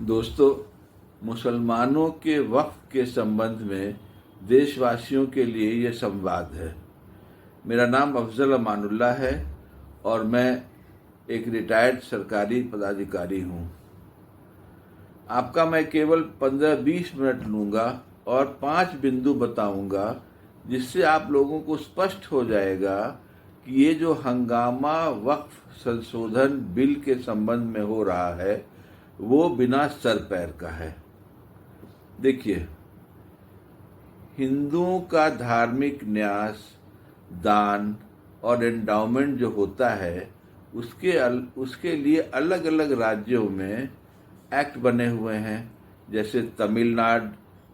दोस्तों, मुसलमानों के वक्फ के संबंध में देशवासियों के लिए ये संवाद है। मेरा नाम अफजल अमानुल्लाह है और मैं एक रिटायर्ड सरकारी पदाधिकारी हूँ। आपका मैं केवल 15-20 मिनट लूँगा और 5 बिंदु बताऊँगा जिससे आप लोगों को स्पष्ट हो जाएगा कि ये जो हंगामा वक्फ संशोधन बिल के संबंध में हो रहा है वो बिना सर पैर का है। देखिए, हिंदुओं का धार्मिक न्यास, दान और एंडाउमेंट जो होता है उसके लिए अलग अलग राज्यों में एक्ट बने हुए हैं। जैसे Tamil Nadu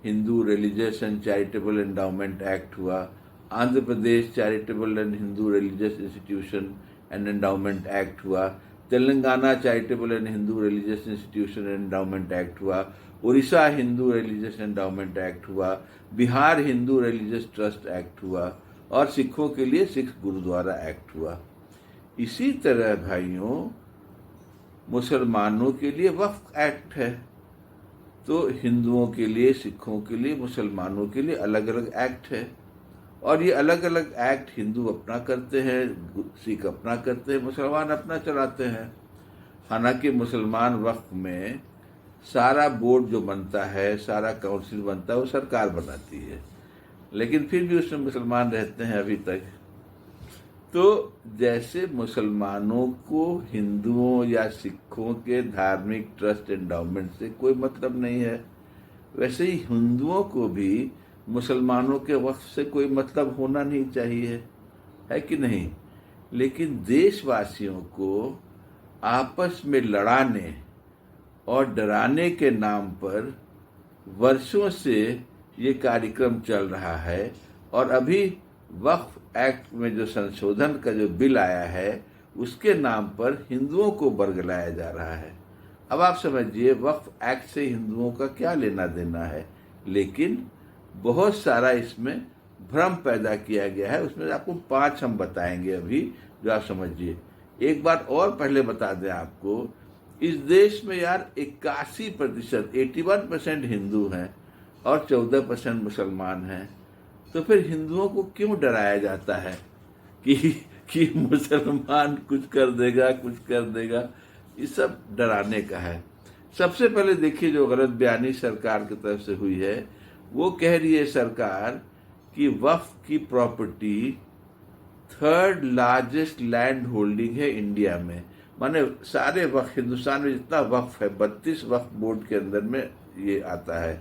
Hindu religious and charitable endowment act हुआ, Andhra Pradesh charitable and Hindu religious institution and endowment act हुआ, Telangana charitable and Hindu religious institution and endowment act हुआ, Orissa Hindu religious endowment act हुआ, Bihar Hindu religious trust act हुआ और सिखों के लिए सिख गुरुद्वारा एक्ट हुआ। इसी तरह भाइयों, मुसलमानों के लिए वक्फ एक्ट है, तो हिंदुओं के लिए, सिखों के लिए, मुसलमानों के लिए अलग अलग एक्ट है। और ये अलग अलग एक्ट हिंदू अपना करते हैं, सिख अपना करते हैं, मुसलमान अपना चलाते हैं। हालांकि मुसलमान वक्फ में सारा बोर्ड जो बनता है, सारा काउंसिल बनता है, वो सरकार बनाती है, लेकिन फिर भी उसमें मुसलमान रहते हैं अभी तक। तो जैसे मुसलमानों को हिंदुओं या सिखों के धार्मिक ट्रस्ट एंडाउमेंट से कोई मतलब नहीं है, वैसे ही हिंदुओं को भी मुसलमानों के वक्फ से कोई मतलब होना नहीं चाहिए, है कि नहीं। लेकिन देशवासियों को आपस में लड़ाने और डराने के नाम पर वर्षों से ये कार्यक्रम चल रहा है। और अभी वक्फ एक्ट में जो संशोधन का जो बिल आया है उसके नाम पर हिंदुओं को बरगलाया जा रहा है। अब आप समझिए, वक्फ एक्ट से हिंदुओं का क्या लेना देना है, लेकिन बहुत सारा इसमें भ्रम पैदा किया गया है। उसमें आपको 5 हम बताएंगे अभी, जो आप समझिए। एक बात और पहले बता दें आपको, इस देश में यार 81% 81% हिंदू हैं और 14% मुसलमान हैं। तो फिर हिंदुओं को क्यों डराया जाता है कि मुसलमान कुछ कर देगा, कुछ कर देगा। ये सब डराने का है। सबसे पहले देखिए, जो गलत बयानी सरकार की तरफ से हुई है, वो कह रही है सरकार कि वक्फ की property 3rd largest land holding है इंडिया में। माने सारे वक्फ, हिंदुस्तान में जितना वक्फ है, 32 वक्फ बोर्ड के अंदर में ये आता है।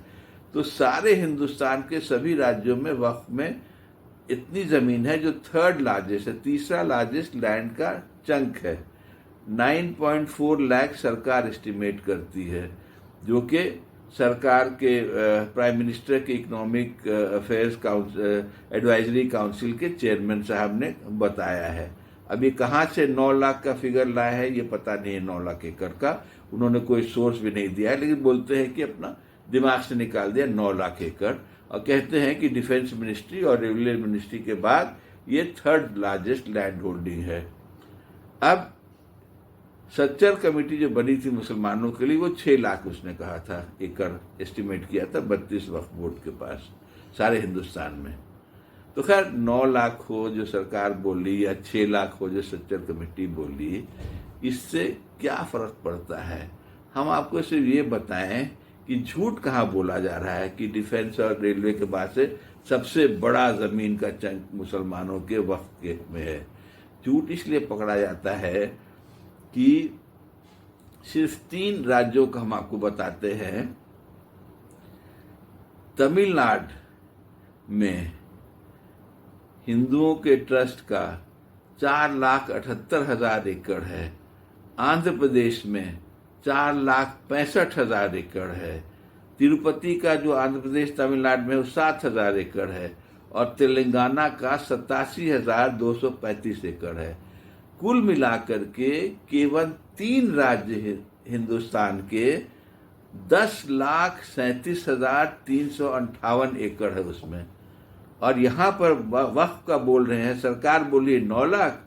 तो सारे हिंदुस्तान के सभी राज्यों में वक्फ में इतनी जमीन है जो 3rd लार्जेस्ट है, तीसरा लार्जेस्ट लैंड का चंक है। 9.4 लाख सरकार एस्टिमेट करती है, जो कि सरकार के प्राइम मिनिस्टर के इकोनॉमिक अफेयर्स एडवाइजरी काउंसिल के चेयरमैन साहब ने बताया है। अभी कहाँ से 9 लाख का फिगर लाया है ये पता नहीं है। 9 लाख एकड़ का उन्होंने कोई सोर्स भी नहीं दिया है, लेकिन बोलते हैं कि अपना दिमाग से निकाल दिया 9 लाख एकड़, और कहते हैं कि डिफेंस मिनिस्ट्री और रेलवे मिनिस्ट्री के बाद ये 3rd लार्जेस्ट लैंड होल्डिंग है। अब सच्चर कमेटी जो बनी थी मुसलमानों के लिए, वो 6 लाख उसने कहा था एकड़ एस्टिमेट किया था 32 वक्फ बोर्ड के पास सारे हिंदुस्तान में। तो खैर 9 लाख हो जो सरकार बोली या 6 लाख हो जो सच्चर कमेटी बोली, इससे क्या फर्क पड़ता है। हम आपको सिर्फ ये बताएं कि झूठ कहाँ बोला जा रहा है कि डिफेंस और रेलवे के बाद से सबसे बड़ा जमीन का चंक मुसलमानों के वक्फ के में है। झूठ इसलिए पकड़ा जाता है कि सिर्फ 3 राज्यों का हम आपको बताते हैं। तमिलनाडु में हिंदुओं के ट्रस्ट का 4,78,000 एकड़ है, आंध्र प्रदेश में 4,65,000 एकड़ है, तिरुपति का जो आंध्र प्रदेश तमिलनाडु में 7,000 एकड़ है, और तेलंगाना का 87,235 एकड़ है। कुल मिलाकर के केवल 3 राज्य हिंदुस्तान के 10,37,358 एकड़ है उसमें। और यहाँ पर वक्फ का बोल रहे हैं, सरकार बोली है 9 लाख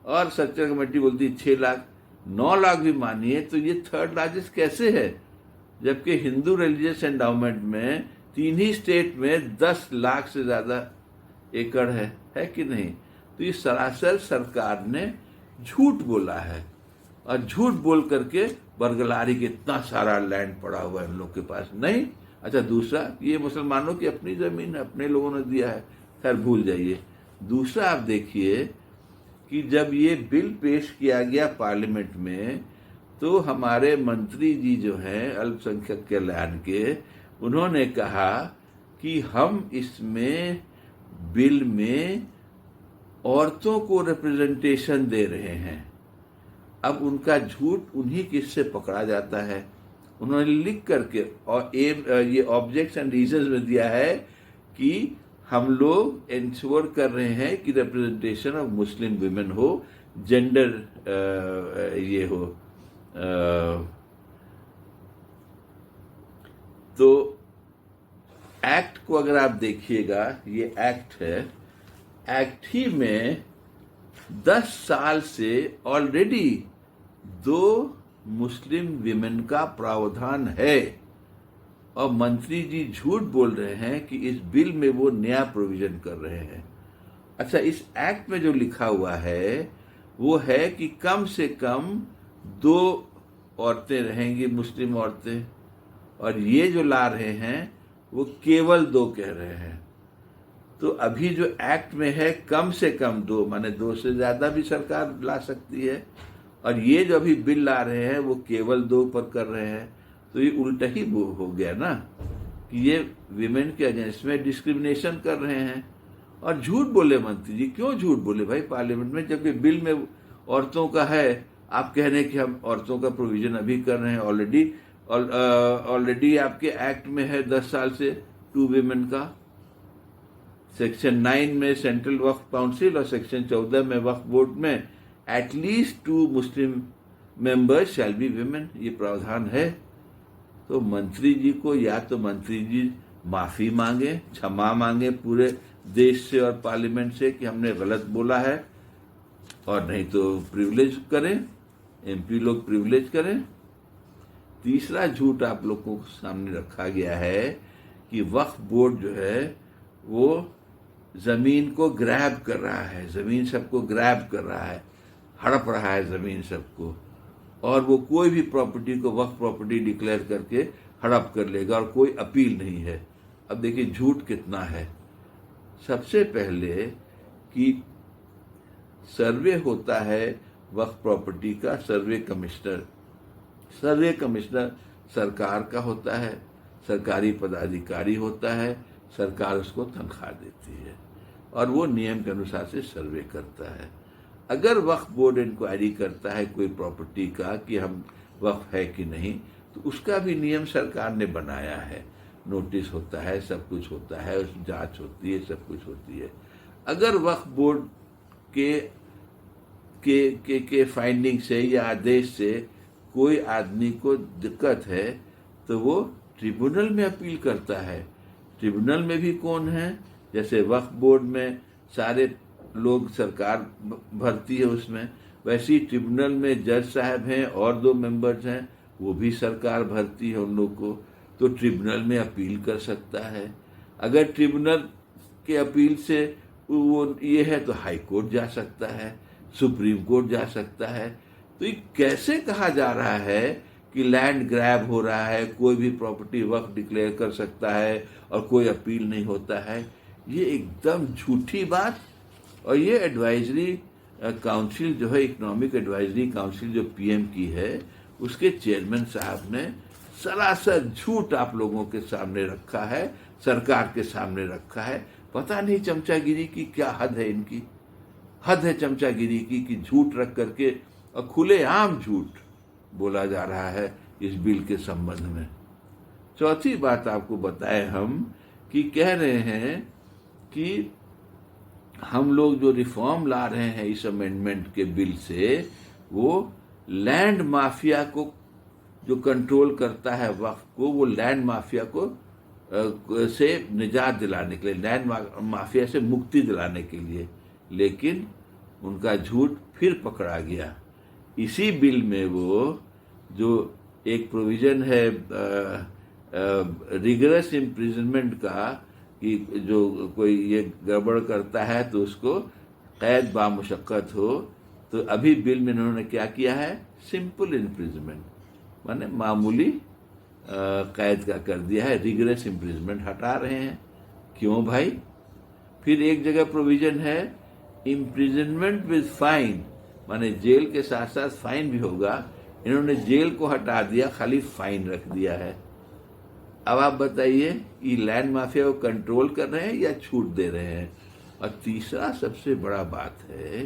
और सच्चर कमेटी बोलती है 6 लाख। 9 लाख भी मानिए तो ये 3rd लार्जेस्ट कैसे है। जबकि हिंदू रिलीजियस एंडाउमेंट में 3 ही स्टेट में 10 लाख से ज़्यादा एकड़ है कि नहीं? तो ये सरासर सरकार ने झूठ बोला है, और झूठ बोल करके बरगलारी के इतना सारा लैंड पड़ा हुआ है इन लोग के पास नहीं। अच्छा, दूसरा, ये मुसलमानों की अपनी ज़मीन है, अपने लोगों ने दिया है, खैर भूल जाइए। दूसरा, आप देखिए कि जब ये बिल पेश किया गया पार्लियामेंट में, तो हमारे मंत्री जी जो हैं अल्पसंख्यक कल्याण के, उन्होंने कहा कि हम इसमें बिल में औरतों को रिप्रेजेंटेशन दे रहे हैं। अब उनका झूठ उन्हीं किससे पकड़ा जाता है? उन्होंने लिख करके और ये ऑब्जेक्ट्स एंड रीजंस में दिया है कि हम लोग इंश्योर कर रहे हैं कि रिप्रेजेंटेशन ऑफ मुस्लिम विमेन हो, जेंडर ये हो। तो एक्ट को अगर आप देखिएगा, ये एक्ट है, एक्ट ही में 10 साल से ऑलरेडी 2 मुस्लिम विमेन का प्रावधान है, और मंत्री जी झूठ बोल रहे हैं कि इस बिल में वो नया प्रोविजन कर रहे हैं। अच्छा, इस एक्ट में जो लिखा हुआ है वो है कि कम से कम 2 औरतें रहेंगी, मुस्लिम औरतें, और ये जो ला रहे हैं वो केवल 2 कह रहे हैं। तो अभी जो एक्ट में है कम से कम 2, माने 2 से ज़्यादा भी सरकार ला सकती है, और ये जो अभी बिल ला रहे हैं वो केवल 2 पर कर रहे हैं। तो ये उल्टा ही हो गया ना, कि ये विमेन के अगेंस्ट में डिस्क्रिमिनेशन कर रहे हैं। और झूठ बोले मंत्री जी, क्यों झूठ बोले भाई पार्लियामेंट में, जबकि बिल में औरतों का है। आप कह रहे हैं कि हम औरतों का प्रोविजन अभी कर रहे हैं, ऑलरेडी आपके एक्ट में है 10 साल से 2 विमेन का। सेक्शन 9 में सेंट्रल वक्फ काउंसिल और सेक्शन 14 में वक्फ बोर्ड में at least 2 Muslim members shall be women, ये प्रावधान है। तो मंत्री जी को, या तो मंत्री जी माफी मांगे, क्षमा मांगे पूरे देश से और पार्लियामेंट से कि हमने गलत बोला है, और नहीं तो प्रिविलेज करें, एमपी लोग प्रिविलेज करें। तीसरा झूठ आप लोगों को सामने रखा गया है कि वक्फ बोर्ड जो है वो जमीन को ग्रैब कर रहा है, जमीन सबको ग्रैब कर रहा है, हड़प रहा है जमीन सबको, और वो कोई भी प्रॉपर्टी को वक्फ प्रॉपर्टी डिक्लेयर करके हड़प कर लेगा, और कोई अपील नहीं है। अब देखिए झूठ कितना है। सबसे पहले कि सर्वे होता है वक्फ प्रॉपर्टी का, सर्वे कमिश्नर सरकार का होता है, सरकारी पदाधिकारी होता है, सरकार उसको तनख्वाह देती है, और वो नियम के अनुसार से सर्वे करता है। अगर वक्फ बोर्ड इंक्वायरी करता है कोई प्रॉपर्टी का कि हम वक्फ है कि नहीं, तो उसका भी नियम सरकार ने बनाया है, नोटिस होता है, सब कुछ होता है, उस जांच होती है, सब कुछ होती है। अगर वक्फ बोर्ड के फाइंडिंग से या आदेश से कोई आदमी को दिक्कत है तो वो ट्रिब्यूनल में अपील करता है। ट्रिब्यूनल में भी कौन है? जैसे वक्फ बोर्ड में सारे लोग सरकार भरती है उसमें, वैसे ही ट्रिब्यूनल में जज साहब हैं और 2 मेंबर्स हैं, वो भी सरकार भरती है उन लोग को, तो ट्रिब्यूनल में अपील कर सकता है। अगर ट्रिब्यूनल के अपील से वो ये है तो हाई कोर्ट जा सकता है, सुप्रीम कोर्ट जा सकता है। तो ये कैसे कहा जा रहा है कि लैंड ग्रैब हो रहा है, कोई भी प्रॉपर्टी वक्फ डिक्लेयर कर सकता है और कोई अपील नहीं होता है? ये एकदम झूठी बात। और ये एडवाइजरी काउंसिल जो है, इकोनॉमिक एडवाइजरी काउंसिल जो पीएम की है, उसके चेयरमैन साहब ने सरासर झूठ आप लोगों के सामने रखा है, सरकार के सामने रखा है। पता नहीं चमचागिरी की क्या हद है, इनकी हद है चमचागिरी की कि झूठ रख करके और खुलेआम झूठ बोला जा रहा है इस बिल के संबंध में। चौथी बात आपको बताएं हम कि कह रहे हैं कि हम लोग जो रिफॉर्म ला रहे हैं इस अमेंडमेंट के बिल से, वो लैंड माफिया को जो कंट्रोल करता है वक्फ को, वो लैंड माफिया को से निजात दिलाने के लिए, लैंड माफिया से मुक्ति दिलाने के लिए। लेकिन उनका झूठ फिर पकड़ा गया। इसी बिल में वो जो एक प्रोविज़न है रिगरस इम्प्रिजनमेंट का कि जो कोई ये गड़बड़ करता है तो उसको कैद बामुशक्क़त हो। तो अभी बिल में इन्होंने क्या किया है, सिंपल इम्प्रिजनमेंट, माने मामूली कैद का कर दिया है, रिगरस इम्प्रिजनमेंट हटा रहे हैं। क्यों भाई? फिर एक जगह प्रोविज़न है इम्प्रिजनमेंट विद फाइन, माने जेल के साथ साथ फाइन भी होगा। इन्होंने जेल को हटा दिया, खाली फाइन रख दिया है। अब आप बताइए कि लैंड माफिया को कंट्रोल कर रहे हैं या छूट दे रहे हैं? और तीसरा सबसे बड़ा बात है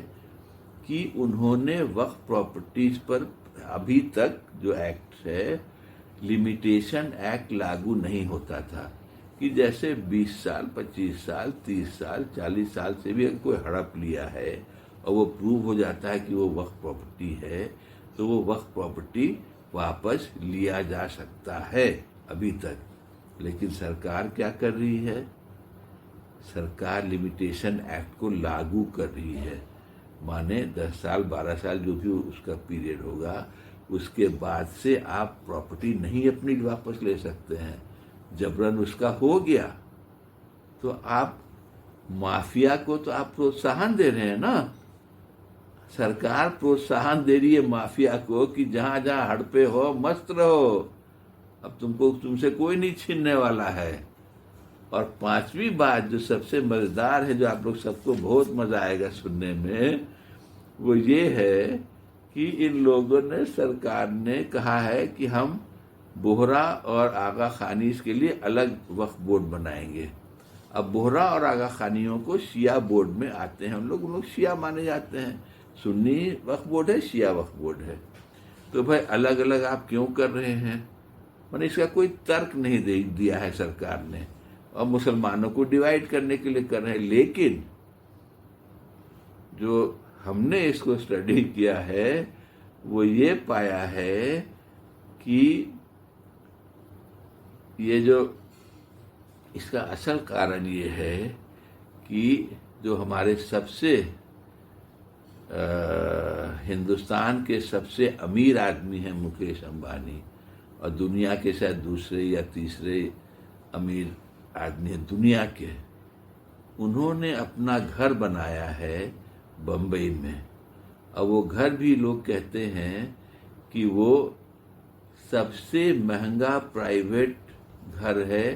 कि उन्होंने वक्फ प्रॉपर्टीज पर अभी तक जो एक्ट है, लिमिटेशन एक्ट लागू नहीं होता था कि जैसे 20 साल, 25 साल, 30 साल, 40 साल से भी अगर कोई हड़प लिया है और वो प्रूव हो जाता है कि वो वक्फ प्रॉपर्टी है, तो वो वक्फ प्रॉपर्टी वापस लिया जा सकता है अभी तक। लेकिन सरकार क्या कर रही है? सरकार लिमिटेशन एक्ट को लागू कर रही है, माने 10 साल 12 साल जो भी उसका पीरियड होगा, उसके बाद से आप प्रॉपर्टी नहीं अपनी वापस ले सकते हैं। जबरन उसका हो गया तो आप माफिया को तो आप प्रोत्साहन दे रहे हैं ना। सरकार प्रोत्साहन दे रही है माफिया को कि जहां जहां हड़पे हो मस्त रहो, अब तुमसे कोई नहीं छीनने वाला है। और पांचवी बात जो सबसे मजेदार है, जो आप लोग सबको बहुत मजा आएगा सुनने में, वो ये है कि इन लोगों ने, सरकार ने कहा है कि हम बोहरा और आगा खानीज के लिए अलग वक्फ बोर्ड बनाएंगे। अब बोहरा और आगा खानियों को शिया बोर्ड में आते हैं, उन लोग शिया माने जाते हैं। सुन्नी वक्फ बोर्ड है, शिया वक्फ बोर्ड है। तो भाई अलग अलग आप क्यों कर रहे हैं? मैंने इसका कोई तर्क नहीं दिया है सरकार ने, और मुसलमानों को डिवाइड करने के लिए कर रहे हैं। लेकिन जो हमने इसको स्टडी किया है वो ये पाया है कि ये जो इसका असल कारण ये है कि जो हमारे सबसे हिंदुस्तान के सबसे अमीर आदमी हैं मुकेश अंबानी, और दुनिया के शायद दूसरे या तीसरे अमीर आदमी हैं दुनिया के, उन्होंने अपना घर बनाया है बम्बई में। और वो घर भी लोग कहते हैं कि वो सबसे महंगा प्राइवेट घर है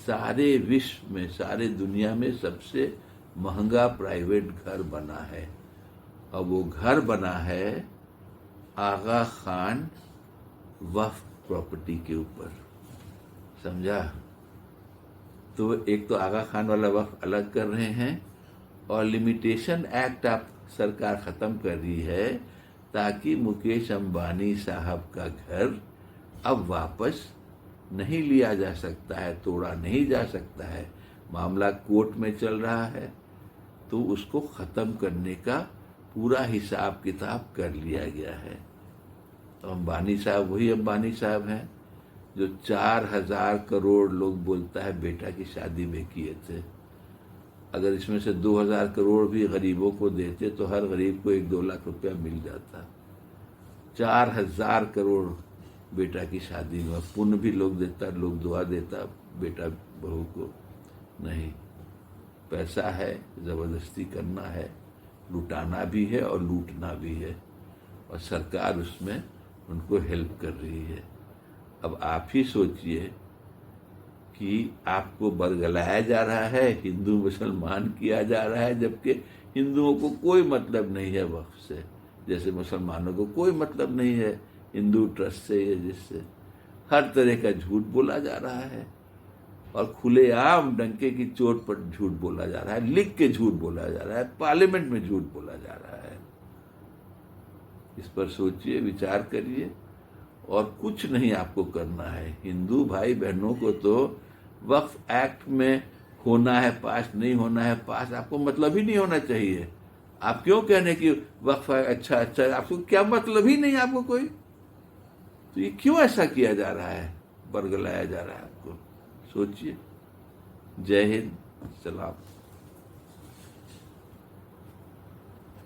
सारे विश्व में, सारे दुनिया में सबसे महंगा प्राइवेट घर बना है। और वो घर बना है आगा खान वक्फ प्रॉपर्टी के ऊपर, समझा? तो एक तो आगा खान वाला वक्फ अलग कर रहे हैं, और लिमिटेशन एक्ट आप सरकार ख़त्म कर रही है ताकि मुकेश अंबानी साहब का घर अब वापस नहीं लिया जा सकता है, तोड़ा नहीं जा सकता है। मामला कोर्ट में चल रहा है, तो उसको ख़त्म करने का पूरा हिसाब किताब कर लिया गया है। तो अंबानी साहब वही अंबानी साहब हैं जो 4000 करोड़ लोग बोलता है बेटा की शादी में किए थे। अगर इसमें से 2000 करोड़ भी गरीबों को देते तो हर गरीब को 1-2 लाख रुपया मिल जाता। 4000 करोड़ बेटा की शादी में, पुण्य भी लोग देता, लोग दुआ देता बेटा बहू को। नहीं, पैसा है, ज़बरदस्ती करना है, लुटाना भी है और लूटना भी है, और सरकार उसमें उनको हेल्प कर रही है। अब आप ही सोचिए कि आपको बरगलाया जा रहा है, हिंदू मुसलमान किया जा रहा है, जबकि हिंदुओं को कोई मतलब नहीं है वक्फ से, जैसे मुसलमानों को कोई मतलब नहीं है हिंदू ट्रस्ट से या जिससे। हर तरह का झूठ बोला जा रहा है, और खुलेआम डंके की चोट पर झूठ बोला जा रहा है, लिख के झूठ बोला जा रहा है, पार्लियामेंट में झूठ बोला जा रहा है। इस पर सोचिए, विचार करिए, और कुछ नहीं आपको करना है। हिंदू भाई बहनों को तो वक्फ एक्ट में होना है पास, नहीं होना है पास, आपको मतलब ही नहीं होना चाहिए। आप क्यों कहने कि वक्फ अच्छा अच्छा, आपको क्या मतलब ही नहीं आपको कोई? तो ये क्यों ऐसा किया जा रहा है, बरगलाया जा रहा है आपको? सोचिए। जय हिंद, सलाम।